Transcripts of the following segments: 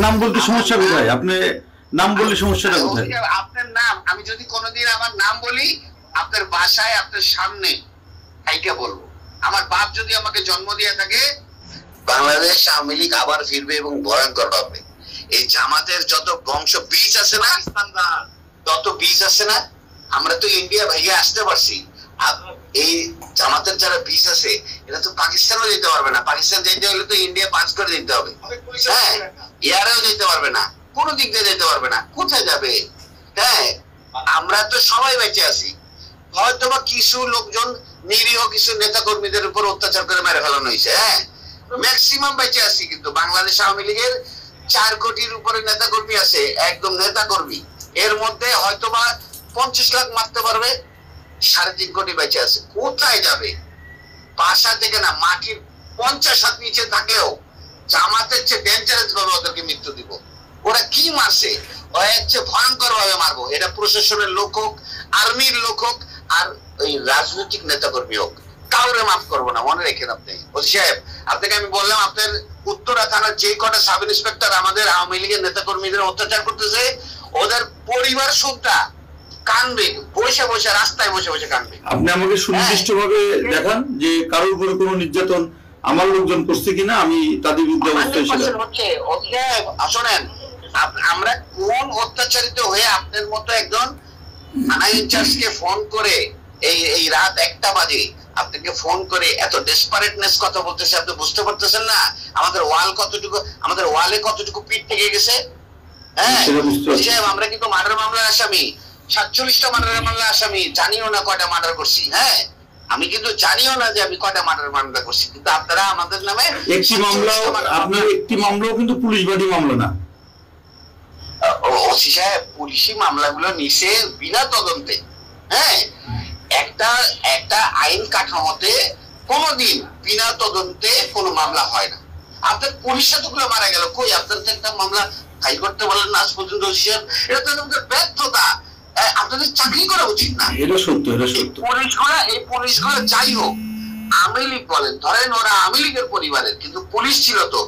নাম বলতে সমস্যা কোথায়? আপনি নাম বললে সমস্যাটা কোথায়? আপনার নাম আমি যদি কোনোদিন আমার নাম বলি, আপনার বাসায় আপনার সামনে এইটা বলবো। আমার বাপ যদি আমাকে জন্ম দিয়ে থাকে, বাংলাদেশ আওয়ামী লীগ আবার ফিরবে এবং ভয়ঙ্কর হবে। এই জামাতের যত বংশ বীজ আছে না, তত বীজ আছে না, আমরা তো ইন্ডিয়া ভাইয়া আসতে পারছি। এই জামাতের যারা বীজ আছে এরা তো পাকিস্তানও যেতে পারবে না। পাকিস্তান যেতে হলে তো ইন্ডিয়া পাঁচ করে দিতে হবে। হ্যাঁ, ইয়ারেও যেতে পারবে না, কোনো দিক দিয়ে যেতে পারবে না। কোথায় যাবে? হ্যাঁ, আমরা তো সবাই বেঁচে আছি। হয়তো বা কিছু লোকজন নিরীহ কিছু নেতা কর্মীদের উপর অত্যাচার করে মেরে ফেলানো হয়েছে। হ্যাঁ, ম্যাক্সিমাম বেঁচে আছি। কিন্তু বাংলাদেশ আওয়ামী লীগের 4 কোটির উপরে নেতা কর্মী আছে, একদম নেতা কর্মী। এর মধ্যে হয়তো বা 50 লাখ মারতে পারবে, 3.5 কোটি বেঁচে আছে। কোথায় যাবে? বাসা থেকে না, মাটির 50 হাত নিচে থাকলেও জামাতের চেয়ে ডেঞ্জারাস ভাবে ওদেরকে মৃত্যু দিব। ওরা কি মারছে, ওরা হচ্ছে ভয়ঙ্কর ভাবে মারবো। এটা প্রশাসনের লোক হোক, আর্মির লোক হোক, আর ওই রাজনৈতিক নেতা কর্মী হোক, কাউরে মাফ করবো না। মনে রেখেন আপনি ওসি সাহেব। আপনাকে আমি বললাম, আপনার উত্তরা থানার যে কটা সাব ইন্সপেক্টর আমাদের আওয়ামী লীগের নেতা কর্মীদের অত্যাচার করতেছে, ওদের পরিবার সুদ্ধা কানবে, বসে বসে রাস্তায় বসে বসে কানবে। আপনি আমাকে সুনির্দিষ্ট ভাবে দেখান যে কারোর উপরে কোনো নির্যাতন আমার লোকজন করছে কিনা, আমি তাদের বিরুদ্ধে অবস্থায় ছিলাম। শোনেন, আমরা কোন অত্যাচারিত হয়ে আপনার মতো একজন থানা ইনচার্জকে ফোন করে এই রাত 1টা বাজে আপনাকে ফোন করে এত ডেসপারেটনেস কথা বলতেছে, আপনি বুঝতে পারতেছেন না আমাদের ওয়ালে কতটুকু পিঠ থেকে গেছে। হ্যাঁ, আমরা কিন্তু মার্ডার মামলার আসামি, 47টা মার্ডার মামলার আসামি। জানিও না কয়টা মার্ডার করছি। হ্যাঁ, আমি কিন্তু জানিও না যে আমি কয়টা মার্ডার মামলা করছি। কিন্তু আপনারা আমাদের নামে একটি মামলা, আপনার একটি মামলাও কিন্তু পুলিশ বাদী মামলা না। ওসি সাহেব, পুলিশি মামলাগুলো নিছে বিনা তদন্তে। হ্যাঁ, একটা আইন কাঠামোতে কোনোদিন বিনা তদন্তে কোনো মামলা হয় না। আপনার পুলিশ এতগুলো মারা গেল, কই আপনার তো একটা মামলা ফাইল করতে বলেন না আজ পর্যন্ত। ওসি সাহেব, এটা তো আমাদের ব্যর্থতা। আপনাদের চাকরি করা উচিত না। এটা সত্য, এটা সত্য। এই পুলিশগুলো যাই হোক, আওয়ামী লীগ বলেন, ধরেন ওরা আওয়ামী লীগের পরিবারের, কিন্তু পুলিশ ছিল তো।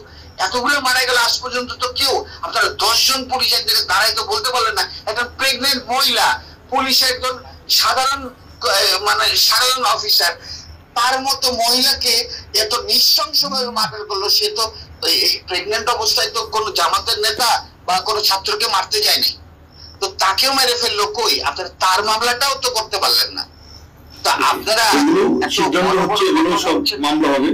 এতগুলো মারা গেল, আজ পর্যন্ত তো কেউ, আপনারা 10 জন পুলিশ একদিকে দাঁড়ায় তো বলতে পারলেন না একটা প্রেগনেন্ট মহিলা পুলিশ, একজন সাধারণ অফিসার, তার মতো মহিলাকে এত নৃশংসভাবে মার্ডার করলো। সে তো এই প্রেগনেন্ট অবস্থায় তো কোনো জামাতের নেতা বা কোনো ছাত্রকে মারতে যায়নি, তো তাকেও মেরে ফেললো। কই আপনারা তার মামলাটাও তো করতে পারলেন না। তো আপনারা মামলা হবে,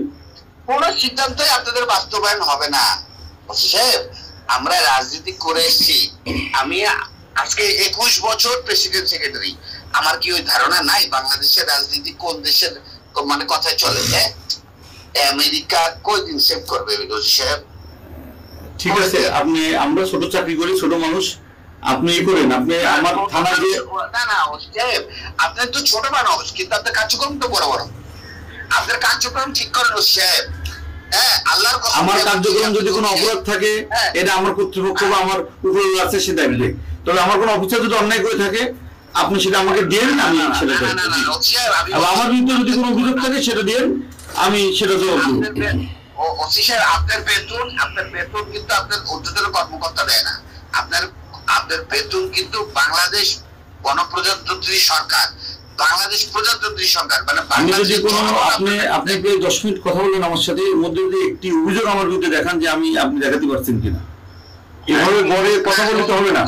কোন সিদ্ধান্তই আপনাদের বাস্তবায়ন হবে না। সাহেব, আমরা রাজনীতি করে এসেছি। আমি আজকে 21 বছর প্রেসিডেন্ট সেক্রেটারি। আমার কি ওই ধারণা নাই বাংলাদেশের রাজনীতি কোন দেশের মানে কথায় চলে? আমেরিকা কয়দিন সেভ করবে সাহেব? ঠিক আছে, আপনি, আমরা ছোট চাকরি করি, ছোট মানুষ, আপনি করেন। আপনি আমার থানা যে না সাহেব, আপনি তো ছোট মানুষ, কিন্তু আপনার কার্যক্রম তো বড় বড়। আপনার কার্যক্রম ঠিক করেন সাহেব। আমার কার্যক্রম যদি কোনো অপরাধ থাকে, এটা আমার কর্তৃপক্ষ বা আমার উপরে আছে সে দেখবে। তবে আমার কোনো অফিসার যদি অন্যায় করে থাকে, আপনি সেটা আমাকে দেন, আমি সেটা দেব। আমার বিরুদ্ধে যদি কোনো অভিযোগ থাকে সেটা দেন, আমি সেটা জবাব দেব। আপনার বেতন কিন্তু আপনার ঊর্ধ্বতন কর্মকর্তা দেয় না। আপনার বেতন কিন্তু বাংলাদেশ গণপ্রজাতন্ত্রী সরকার, বাংলাদেশ প্রজাতন্ত্রী সরকার, মানে আমি যদি কোনো আপনি 10 মিনিট কথা বললেন আমার সাথে, এর মধ্যে যদি একটি অভিযোগ আমার বিরুদ্ধে দেখান যে আপনি দেখাতে পারছেন কিনা, এভাবে গড়ে কথা বলতে হবে না।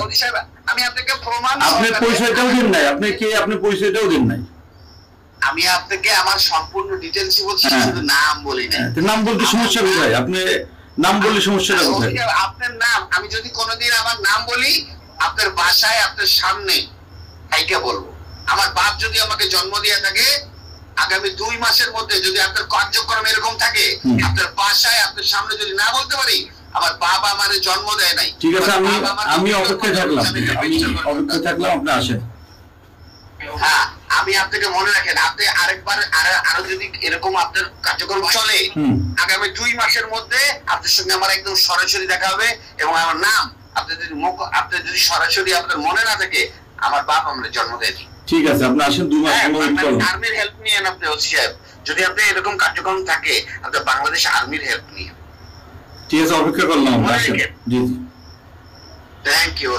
আমি আপনাকে প্রমাণ, আপনি পরিচয়টাও দেন নাই, আপনি পরিচয়টাও দেন নাই। আমি আপনাকে আমার সম্পূর্ণ ডিটেইলস বলছি, শুধু নাম বলি না। নাম বলতে সমস্যা কোথায়? আপনি নাম বললে সমস্যাটা কোথায়? আপনার নাম আমি যদি কোনোদিন আমার নাম বলি, আপনার বাসায় আপনার সামনে এইটা বলবো। আমার বাপ যদি আমাকে জন্ম দিয়ে থাকে, আগামী 2 মাসের মধ্যে যদি আপনার কার্যক্রম এরকম থাকে, আপনার বাসায় আপনার সামনে যদি না বলতে পারি, আমার বাবা আমারে জন্ম দেয় নাই। ঠিক আছে, আমি অপেক্ষায় থাকলাম, আপনি আসেন। হ্যাঁ, আমি আপনাকে মনে রাখেন, আপনি আরেকবার আরো যদি এরকম আপনার কার্যক্রম চলে, আগামী 2 মাসের মধ্যে আপনার সঙ্গে আমার একদম সরাসরি দেখা হবে। এবং আমার নাম আপনি যদি সরাসরি আপনার মনে না থাকে, আমার বাপ আমরা জন্ম দেয়নি। ঠিক আছে, আপনি আসেন, 2 মাস আর্মির হেল্প নিয়েন আপনি ওসি সাহেব। যদি আপনি এরকম কার্যক্রম থাকে, আপনি বাংলাদেশ আর্মির হেল্প নিয়ে। ঠিক আছে, অপেক্ষা করলাম আমরা। জি জি, থ্যাংক ইউ,